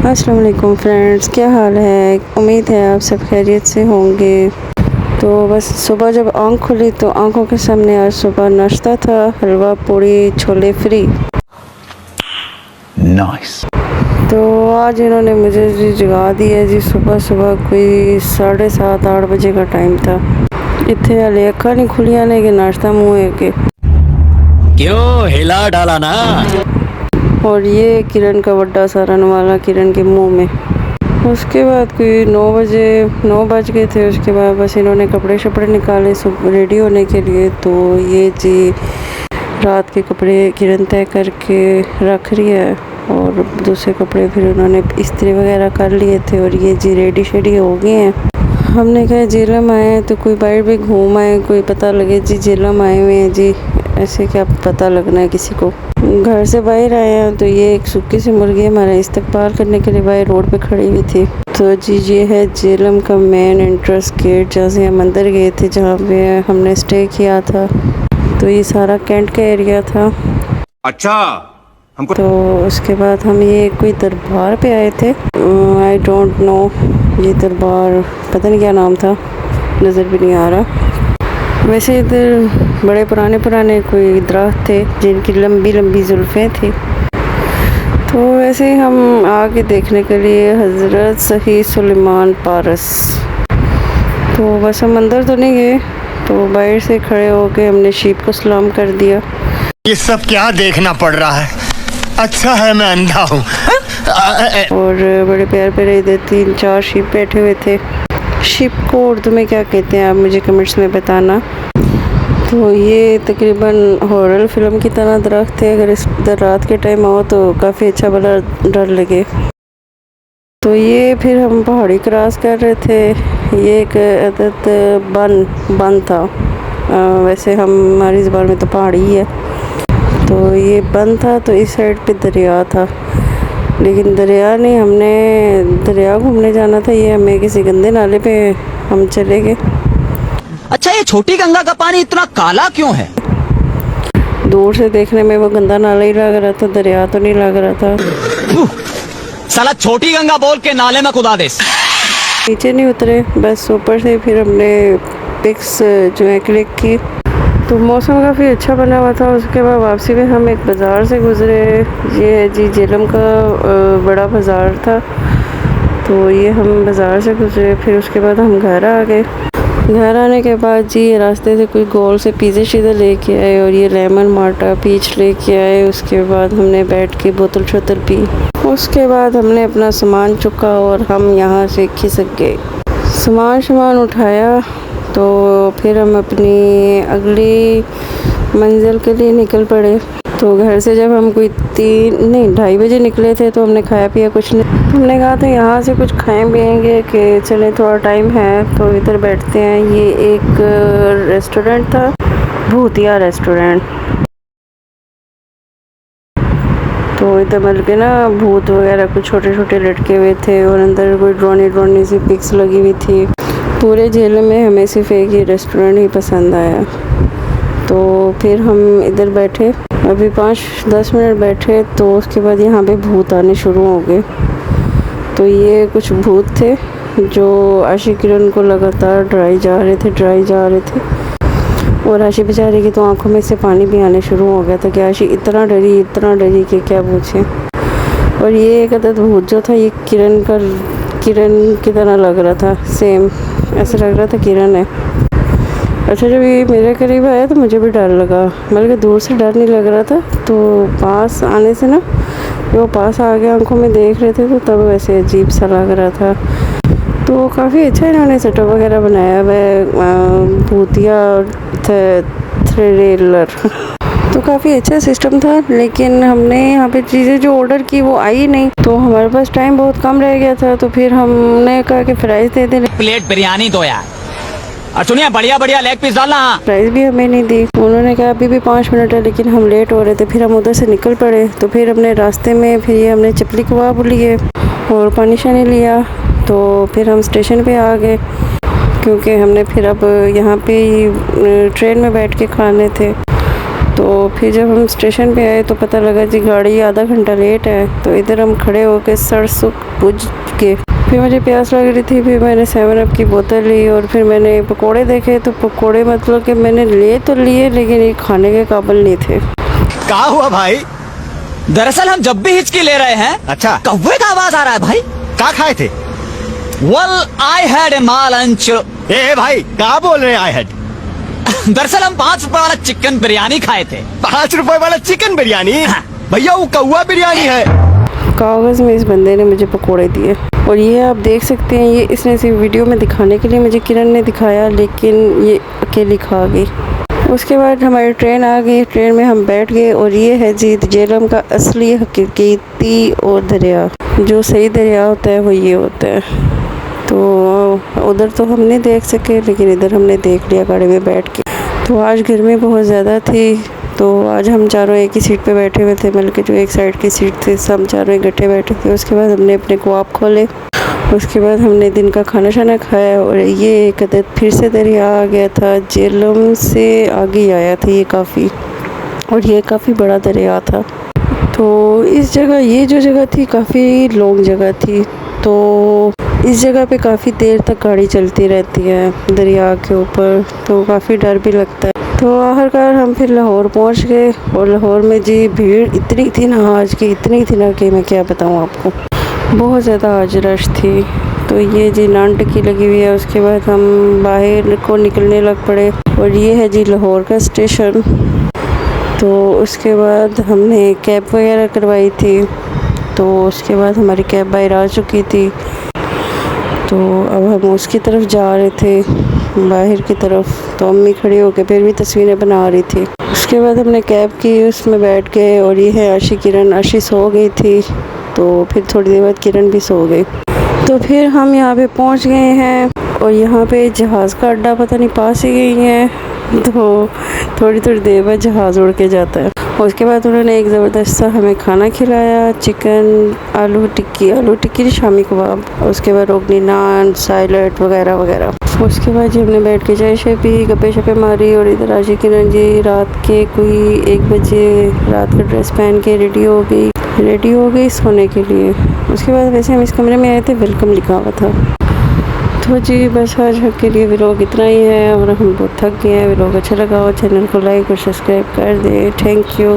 अस्सलाम वालेकुम फ्रेंड्स, क्या हाल है। उम्मीद है आप सब खैरियत से होंगे। तो बस सुबह जब आँख खुली तो आँखों के सामने आज सुबह नाश्ता था, हलवा पूड़ी छोले फ्री। नाइस। तो आज इन्होंने मुझे जी जगा दिया जी। सुबह सुबह कोई 7:30-8 बजे का टाइम था। इतने हाले अखा नहीं खुलिया ने कि नाश्ता मुँह है के क्यों हिला डाला ना। और ये किरण का बड़ा सारन वाला किरण के मुंह में। उसके बाद कोई 9 बज गए थे। उसके बाद बस इन्होंने कपड़े शपड़े निकाले सब रेडी होने के लिए। तो ये जी रात के कपड़े किरण तय करके रख रही है और दूसरे कपड़े फिर उन्होंने इस्त्री वगैरह कर लिए थे और ये जी रेडी शेडी हो गए हैं। हमने कहा जेलम आए हैं तो कोई बाहर भी घूम आए, कोई पता लगे जी जेलम आए हुए हैं जी। ऐसे क्या पता लगना है किसी को। घर से बाहर आए हैं तो ये एक सूखी सी मुर्गी हमारा इस्तकबाल करने के लिए बाहर रोड पे खड़ी हुई थी। तो जी ये है जेलम का मेन एंट्रेंस गेट, जहाँ से हम अंदर गए थे, जहाँ पे हमने स्टे किया था। तो ये सारा कैंट का एरिया था। अच्छा हमको तो उसके बाद हम ये कोई दरबार पे आए थे। आई डोंट नो ये दरबार पता नहीं क्या नाम था, नज़र भी नहीं आ रहा। वैसे इधर बड़े पुराने कोई दरख्त थे जिनकी लंबी लंबी जुल्फ़ें थी। तो वैसे हम आगे देखने के लिए हज़रत सही सुलेमान पारस। तो बस हम अंदर तो नहीं गए, तो बाहर से खड़े होके हमने शीप को सलाम कर दिया। ये सब क्या देखना पड़ रहा है। अच्छा है मैं अंधा हूँ। और बड़े प्यार पे इधर 3-4 शीप बैठे हुए थे। शीप को उर्दू में क्या कहते हैं आप मुझे कमेंट्स में बताना। तो ये तकरीबन हॉरर फिल्म की तरह दरख्त है। अगर इस रात के टाइम आओ तो काफ़ी अच्छा भला डर लगे। तो ये फिर हम पहाड़ी क्रॉस कर रहे थे। ये एक अदद बन था। वैसे हमारी ज़बान में तो पहाड़ी ही है। तो ये बंद था तो इस साइड पे दरिया था, लेकिन दरिया नहीं, हमने दरिया घूमने जाना था। ये हमें किसी गंदे नाले पे हम चले गए। अच्छा ये छोटी गंगा का पानी इतना काला क्यों है? दूर से देखने में वो गंदा नाला ही लग रहा था, दरिया तो नहीं लग रहा था। साला छोटी गंगा बोल के नाले में कुदा दे। नीचे नहीं उतरे, बस ऊपर से फिर हमने पिक्स जो है क्लिक की। तो मौसम काफ़ी अच्छा बना हुआ था। उसके बाद वापसी में हम एक बाज़ार से गुज़रे। ये है जी जेलम का बड़ा बाज़ार था। तो ये हम बाज़ार से गुज़रे, फिर उसके बाद हम घर आ गए। घर आने के बाद जी ये रास्ते से कोई गोल से पिज़्ज़ा शीज़ा लेके आए और ये लेमन मार्टा पीच लेके आए। उसके बाद हमने बैठ के बोतल शोतल पी। उसके बाद हमने अपना सामान चुका और हम यहाँ से खिसक गए। सामान उठाया तो फिर हम अपनी अगली मंजिल के लिए निकल पड़े। तो घर से जब हम कोई 2:30 बजे निकले थे तो हमने खाया पिया कुछ नहीं। हमने कहा था यहाँ से कुछ खाएं पिएंगे कि चले थोड़ा टाइम है तो इधर बैठते हैं। ये एक रेस्टोरेंट था, भूतिया रेस्टोरेंट। तो इधर मतलब के ना भूत वगैरह कुछ छोटे छोटे लटके हुए थे और अंदर कोई ड्रोनी सी पिक्स लगी हुई थी। पूरे जेल में हमें सिर्फ एक ही रेस्टोरेंट ही पसंद आया। तो फिर हम इधर बैठे, अभी 5-10 मिनट बैठे तो उसके बाद यहाँ पे भूत आने शुरू हो गए। तो ये कुछ भूत थे जो आशी किरण को लगातार ड्राई जा रहे थे और आशी बेचारी की तो आंखों में से पानी भी आने शुरू हो गया था कि आशी इतना डरी कि क्या पूछे। और ये एक अदद भूत जो था ये किरण की तरह लग रहा था, सेम ऐसा लग रहा था किरण है। अच्छा जब ये मेरे करीब आया तो मुझे भी डर लगा, बल्कि दूर से डर नहीं लग रहा था। तो पास आने से ना वो पास आ गया, आंखों में देख रहे थे तो तब वैसे अजीब सा लग रहा था। तो काफ़ी अच्छा इन्होंने सेटअप वगैरह बनाया हुआ है, भूतिया थ्रिलर। तो काफ़ी अच्छा सिस्टम था, लेकिन हमने यहाँ पे चीज़ें जो ऑर्डर की वो आई नहीं। तो हमारे पास टाइम बहुत कम रह गया था तो फिर हमने कहा कि फ्राइज़ दे दें। प्लेट बिरयानी दो यार, और सुनिए बढ़िया लेग पीस डालना। प्राइस भी हमें नहीं दी। उन्होंने कहा अभी भी 5 मिनट है, लेकिन हम लेट हो रहे थे। फिर हम उधर से निकल पड़े। तो फिर हमने रास्ते में फिर ये हमने चपली कबाब लिए और पानी शानी लिया। तो फिर हम स्टेशन पे आ गए क्योंकि हमने फिर अब यहाँ पे ट्रेन में बैठ के खाने थे। तो फिर जब हम स्टेशन पे आए तो पता लगा जी गाड़ी आधा घंटा लेट है। तो इधर हम खड़े होकर सर सुख बुझ के, फिर मुझे प्यास लग रही थी, फिर मैंने 7 अप की बोतल ली और फिर मैंने पकोड़े देखे। तो पकोड़े मतलब कि मैंने ले तो लिए लेकिन ये खाने के काबिल नहीं थे। क्या हुआ भाई? दरअसल हम जब भी हिचकी ले रहे हैं, अच्छा, कौवे का आवाज आ रहा है भाई। क्या खाए थे? Well, I had a lunch. ए भाई, क्या बोल रहे हैं आई हैड? दरअसल हम 5 रुपए वाला चिकन बिरयानी खाए थे। 5 रुपए वाला चिकन बिरयानी? भैया वो कौवा बिरयानी है। कागज़ में इस बंदे ने मुझे पकोड़े दिए और ये आप देख सकते हैं, ये इसने सिर्फ वीडियो में दिखाने के लिए मुझे किरण ने दिखाया, लेकिन ये अकेली खा गई। उसके बाद हमारी ट्रेन आ गई, ट्रेन में हम बैठ गए और ये है जी झेलम का असली हकीकती और दरिया। जो सही दरिया होता है वो ये होता है। तो उधर तो हम नहीं देख सके लेकिन इधर हमने देख लिया गाड़ी में बैठ के। तो आज गर्मी बहुत ज़्यादा थी, तो आज हम चारों एक ही सीट पे बैठे हुए थे, बल्कि जो एक साइड की सीट थी सब चारों इकट्ठे बैठे थे। उसके बाद हमने अपने ख्वाब खोले, उसके बाद हमने दिन का खाना शाना खाया और ये एक अदद फिर से दरिया आ गया था। झेलम से आगे आया था ये काफ़ी, और ये काफ़ी बड़ा दरिया था। तो इस जगह, ये जो जगह थी काफ़ी लॉन्ग जगह थी, तो इस जगह पे काफ़ी देर तक गाड़ी चलती रहती है दरिया के ऊपर, तो काफ़ी डर भी लगता है। तो आखिरकार हम फिर लाहौर पहुंच गए और लाहौर में जी भीड़ इतनी थी ना आज की, इतनी थी ना कि मैं क्या बताऊं आपको, बहुत ज़्यादा आज रश थी। तो ये जी नान टिक्की लगी हुई है। उसके बाद हम बाहर को निकलने लग पड़े और ये है जी लाहौर का स्टेशन। तो उसके बाद हमने कैब वगैरह करवाई थी, तो उसके बाद हमारी कैब बाहर आ चुकी थी। तो अब हम उसकी तरफ जा रहे थे, बाहर की तरफ। तो अम्मी खड़ी होकर फिर भी तस्वीरें बना रही थी। उसके बाद हमने कैब की, उसमें बैठ गए और ये है आशी किरण। आशी सो गई थी, तो फिर थोड़ी देर बाद किरण भी सो गई। तो फिर हम यहाँ पे पहुँच गए हैं और यहाँ पे जहाज़ का अड्डा पता नहीं पास ही गई है, तो थोड़ी थोड़ी देर बाद जहाज़ उड़ के जाता है। उसके बाद उन्होंने एक ज़बरदस्त सा हमें खाना खिलाया, चिकन, आलू टिक्की शामी कबाब, उसके बाद रोगनी नान, सैलड वगैरह वगैरह। उसके बाद जी हमने बैठ के चाय शाय पी, गप्पे शप्पे मारी और इधर आशी किरण जी रात के कोई 1 बजे रात का ड्रेस पहन के रेडी हो गई सोने के लिए। उसके बाद वैसे हम इस कमरे में आए थे, वेलकम लिखा हुआ था। तो जी बस आज के लिए व्लॉग इतना ही है और हम बहुत थक गए हैं। व्लॉग अच्छा लगा हो चैनल को लाइक और सब्सक्राइब कर दें। Thank you.